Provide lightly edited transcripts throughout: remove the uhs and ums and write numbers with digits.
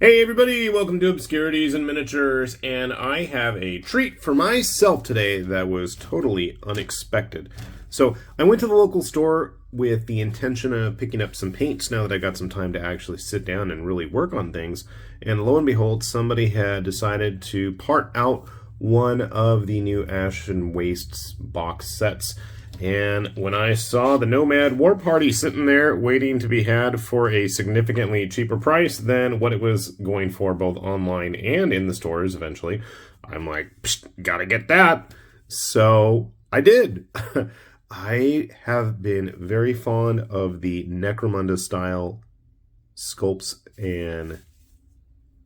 Hey everybody, welcome to Obscurities and Miniatures, and I have a treat for myself today that was totally unexpected. So I went to the local store with the intention of picking up some paints now that I got some time to actually sit down and really work on things, and lo and behold, somebody had decided to part out one of the new Ash and Wastes box sets. And when I saw the Nomad War Party sitting there waiting to be had for a significantly cheaper price than what it was going for both online and in the stores eventually, I'm like, gotta get that. So I did. I have been very fond of the Necromunda style sculpts and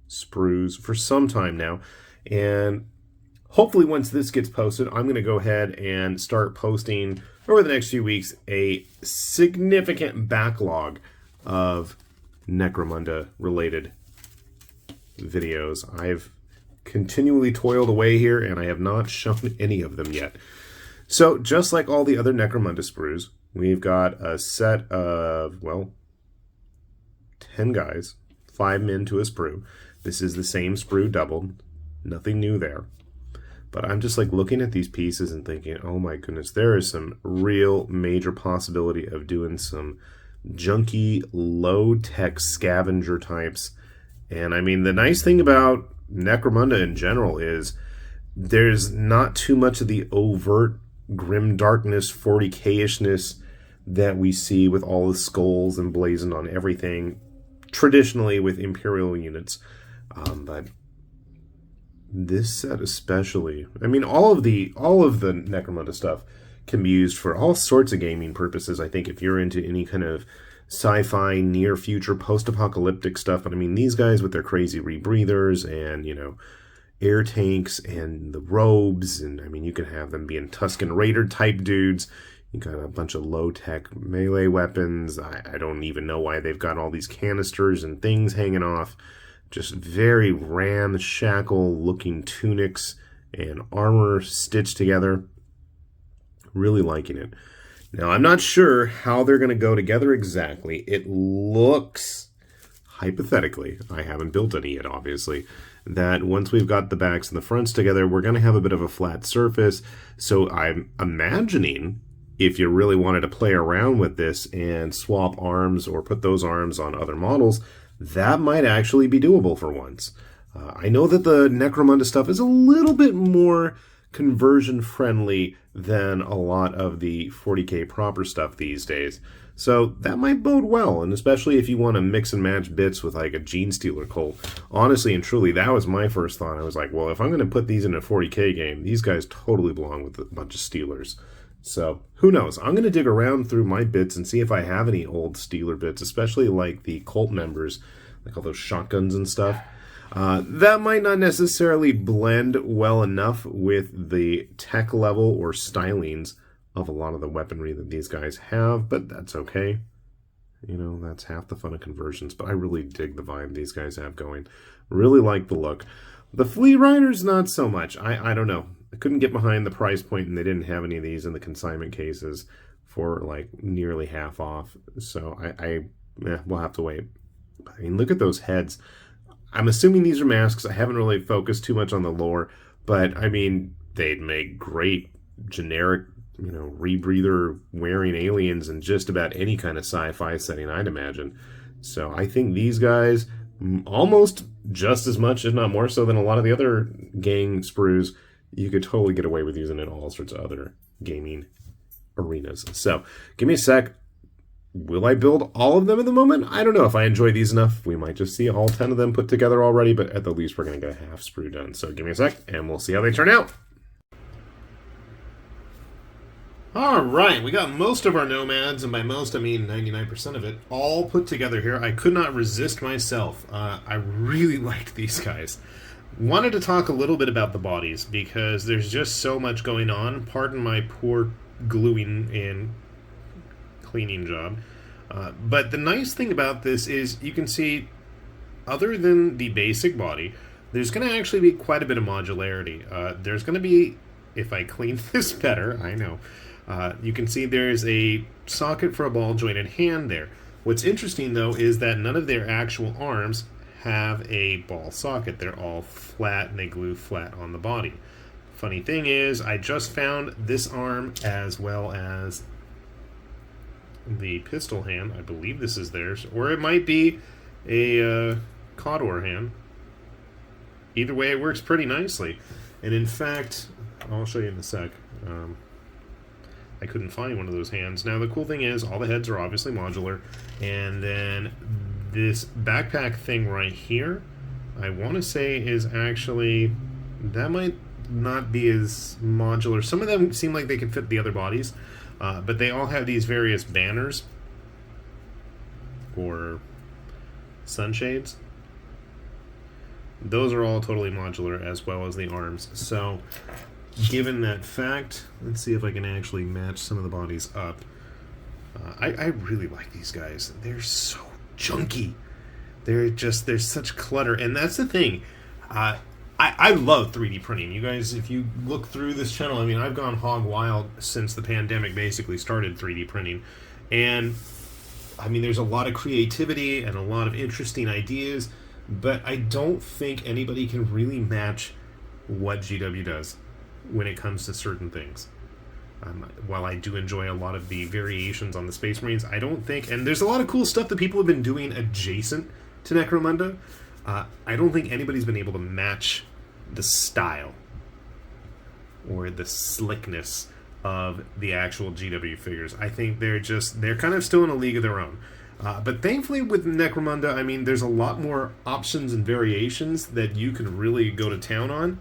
sprues for some time now, and hopefully once this gets posted, I'm going to go ahead and start posting over the next few weeks a significant backlog of Necromunda related videos. I've continually toiled away here and I have not shown any of them yet. So just like all the other Necromunda sprues, we've got a set of, well, 10 guys, 5 men to a sprue. This is the same sprue doubled, nothing new there. But I'm just like looking at these pieces and thinking, oh my goodness, there is some real major possibility of doing some junky, low-tech scavenger types. And I mean, the nice thing about Necromunda in general is there's not too much of the overt grim darkness, 40k-ishness that we see with all the skulls emblazoned on everything, traditionally with Imperial units. But this set especially, I mean, all of the Necromunda stuff can be used for all sorts of gaming purposes. I think if you're into any kind of sci-fi, near-future, post-apocalyptic stuff, but I mean, these guys with their crazy rebreathers and, you know, air tanks and the robes, and I mean, you can have them being Tusken Raider type dudes. You got a bunch of low-tech melee weapons. I don't even know why they've got all these canisters and things hanging off. Just very ramshackle looking tunics and armor stitched together. Really liking it. Now, I'm not sure how they're going to go together exactly. It looks, hypothetically, I haven't built any yet, obviously, that once we've got the backs and the fronts together, we're going to have a bit of a flat surface. So I'm imagining if you really wanted to play around with this and swap arms or put those arms on other models, that might actually be doable for once. I know that the Necromunda stuff is a little bit more conversion friendly than a lot of the 40k proper stuff these days. So that might bode well, and especially if you want to mix and match bits with like a Gene Stealer cult. Honestly and truly, that was my first thought. I was like, well, if I'm going to put these in a 40k game, these guys totally belong with a bunch of Stealers. So, who knows? I'm going to dig around through my bits and see if I have any old Stealer bits, especially like the cult members, like all those shotguns and stuff. That might not necessarily blend well enough with the tech level or stylings of a lot of the weaponry that these guys have, but that's okay. You know, that's half the fun of conversions, but I really dig the vibe these guys have going. Really like the look. The Fleet Riders, not so much. I don't know. I couldn't get behind the price point, and they didn't have any of these in the consignment cases for like nearly half off. So we'll have to wait. I mean, look at those heads. I'm assuming these are masks. I haven't really focused too much on the lore, but I mean, they'd make great generic, you know, rebreather wearing aliens in just about any kind of sci-fi setting, I'd imagine. So I think these guys, almost just as much, if not more so than a lot of the other gang sprues, you could totally get away with using in all sorts of other gaming arenas. So give me a sec. Will I build all of them at the moment? I don't know. If I enjoy these enough, we might just see all 10 of them put together already, but at the least we're going to get a half sprue done. So give me a sec, and we'll see how they turn out. Alright, we got most of our Nomads, and by most I mean 99% of it, all put together here. I could not resist myself. I really liked these guys. Wanted to talk a little bit about the bodies, because there's just so much going on. Pardon my poor gluing and cleaning job. But the nice thing about this is you can see, other than the basic body, there's going to actually be quite a bit of modularity. There's going to be, if I clean this better, I know, you can see there's a socket for a ball-jointed hand there. What's interesting, though, is that none of their actual arms have a ball socket. They're all flat and they glue flat on the body. Funny thing is, I just found this arm as well as the pistol hand. I believe this is theirs, or it might be a Cawdor hand. Either way, it works pretty nicely. And in fact, I'll show you in a sec. I couldn't find one of those hands. Now, the cool thing is, all the heads are obviously modular. And then this backpack thing right here, I want to say is actually... that might not be as modular. Some of them seem like they could fit the other bodies. But they all have these various banners. Or sunshades. Those are all totally modular, as well as the arms. So, given that fact, let's see if I can actually match some of the bodies up. I really like these guys. They're so junky. There's such clutter. And that's the thing. I love 3D printing. You guys, if you look through this channel, I mean, I've gone hog wild since the pandemic basically started 3D printing. And, I mean, there's a lot of creativity and a lot of interesting ideas. But I don't think anybody can really match what GW does when it comes to certain things. While I do enjoy a lot of the variations on the Space Marines, I don't think... and there's a lot of cool stuff that people have been doing adjacent to Necromunda. I don't think anybody's been able to match the style or the slickness of the actual GW figures. I think they're kind of still in a league of their own. But thankfully with Necromunda, I mean, there's a lot more options and variations that you can really go to town on.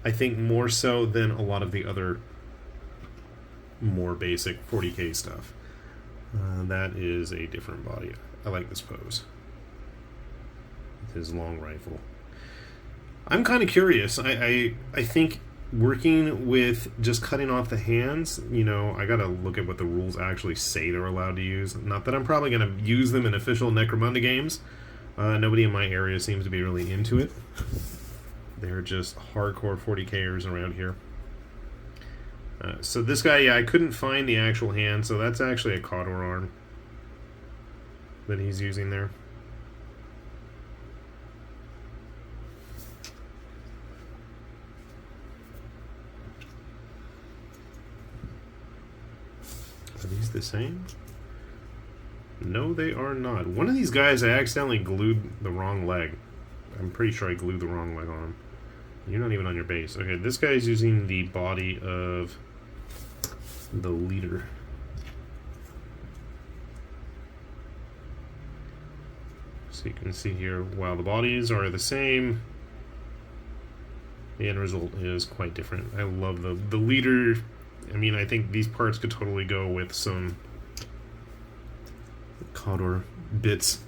I think more so than a lot of the other more basic 40k stuff. That is a different body. I like this pose. With his long rifle. I'm kind of curious. I think working with just cutting off the hands, you know, I gotta look at what the rules actually say they're allowed to use. Not that I'm probably gonna use them in official Necromunda games. Nobody in my area seems to be really into it. They're just hardcore 40kers around here. So this guy, yeah, I couldn't find the actual hand, so that's actually a Cawdor arm that he's using there. Are these the same? No, they are not. One of these guys, I accidentally glued the wrong leg. I'm pretty sure I glued the wrong leg on him. You're not even on your base. Okay, this guy is using the body of the leader. So you can see here, while the bodies are the same, the end result is quite different. I love the leader. I mean, I think these parts could totally go with some Cawdor bits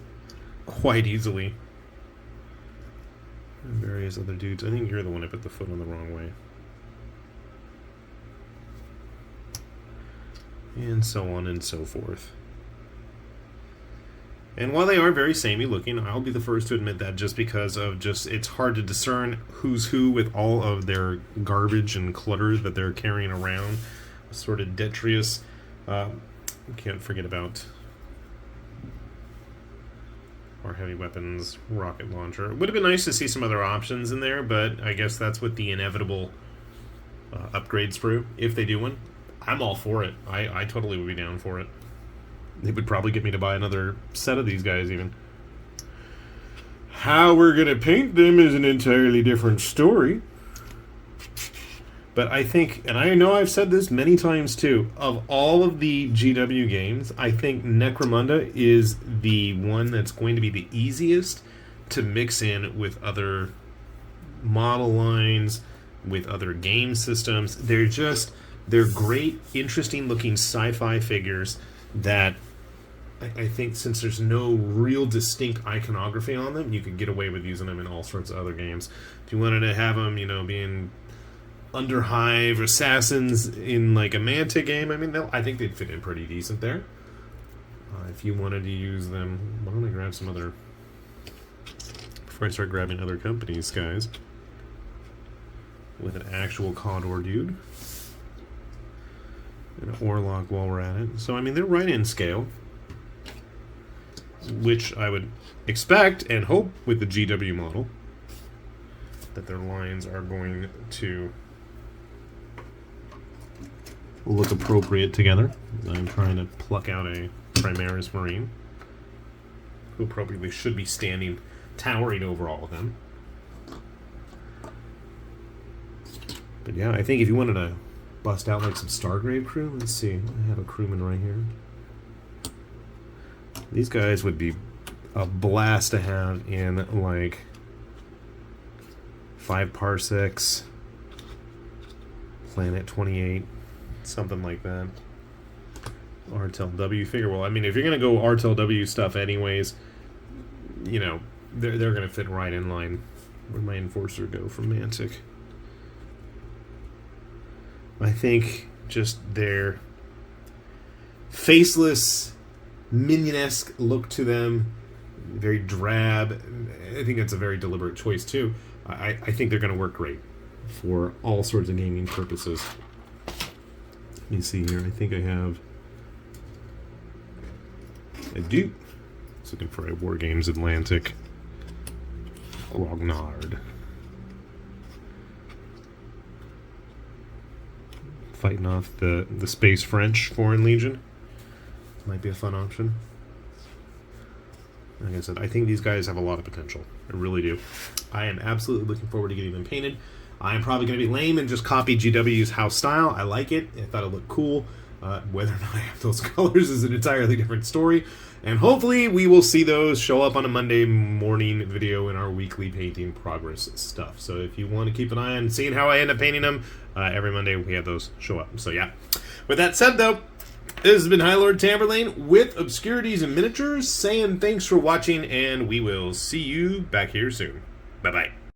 quite easily. And various other dudes. I think you're the one that put the foot on the wrong way. And so on and so forth. And while they are very samey looking, I'll be the first to admit that just because of it's hard to discern who's who with all of their garbage and clutter that they're carrying around. Sort of detritus. Can't forget about our heavy weapons rocket launcher. It would have been nice to see some other options in there, but I guess that's with the inevitable upgrade sprue, if they do one. I'm all for it. I totally would be down for it. They would probably get me to buy another set of these guys even. How we're going to paint them is an entirely different story. But I think, and I know I've said this many times too, of all of the GW games, I think Necromunda is the one that's going to be the easiest to mix in with other model lines, with other game systems. They're great, interesting looking sci-fi figures that I think, since there's no real distinct iconography on them, you could get away with using them in all sorts of other games. If you wanted to have them, you know, being Underhive assassins in like a Manta game, I mean, I think they'd fit in pretty decent there. If you wanted to use them, why don't I grab some other, before I start grabbing other companies, guys, with an actual Cawdor dude. And an Orlok while we're at it. So, I mean, they're right in scale. which I would expect and hope with the GW model that their lines are going to look appropriate together. I'm trying to pluck out a Primaris Marine who appropriately should be standing, towering over all of them. But yeah, I think if you wanted to bust out like some Stargrave crew, let's see, I have a crewman right here. These guys would be a blast to have in like 5 parsecs, Planet 28, something like that. RTLW figure. Well, I mean, if you're gonna go RTLW stuff anyways, you know, they're gonna fit right in line. Where'd my enforcer go from Mantic? I think just their faceless, minion-esque look to them, very drab. I think that's a very deliberate choice too. I think they're going to work great for all sorts of gaming purposes. Let me see here. I think I have a dupe. I was looking for a War Games Atlantic Grognard. Fighting off the Space French Foreign Legion. Might be a fun option. Like I said, I think these guys have a lot of potential. I really do. I am absolutely looking forward to getting them painted. I am probably going to be lame and just copy GW's house style. I like it. I thought it looked cool. Whether or not I have those colors is an entirely different story. And hopefully we will see those show up on a Monday morning video in our weekly painting progress stuff. So if you want to keep an eye on seeing how I end up painting them, every Monday we have those show up. So yeah. With that said though, this has been High Lord Tamberlane with Obscurities and Miniatures, saying thanks for watching, and we will see you back here soon. Bye-bye.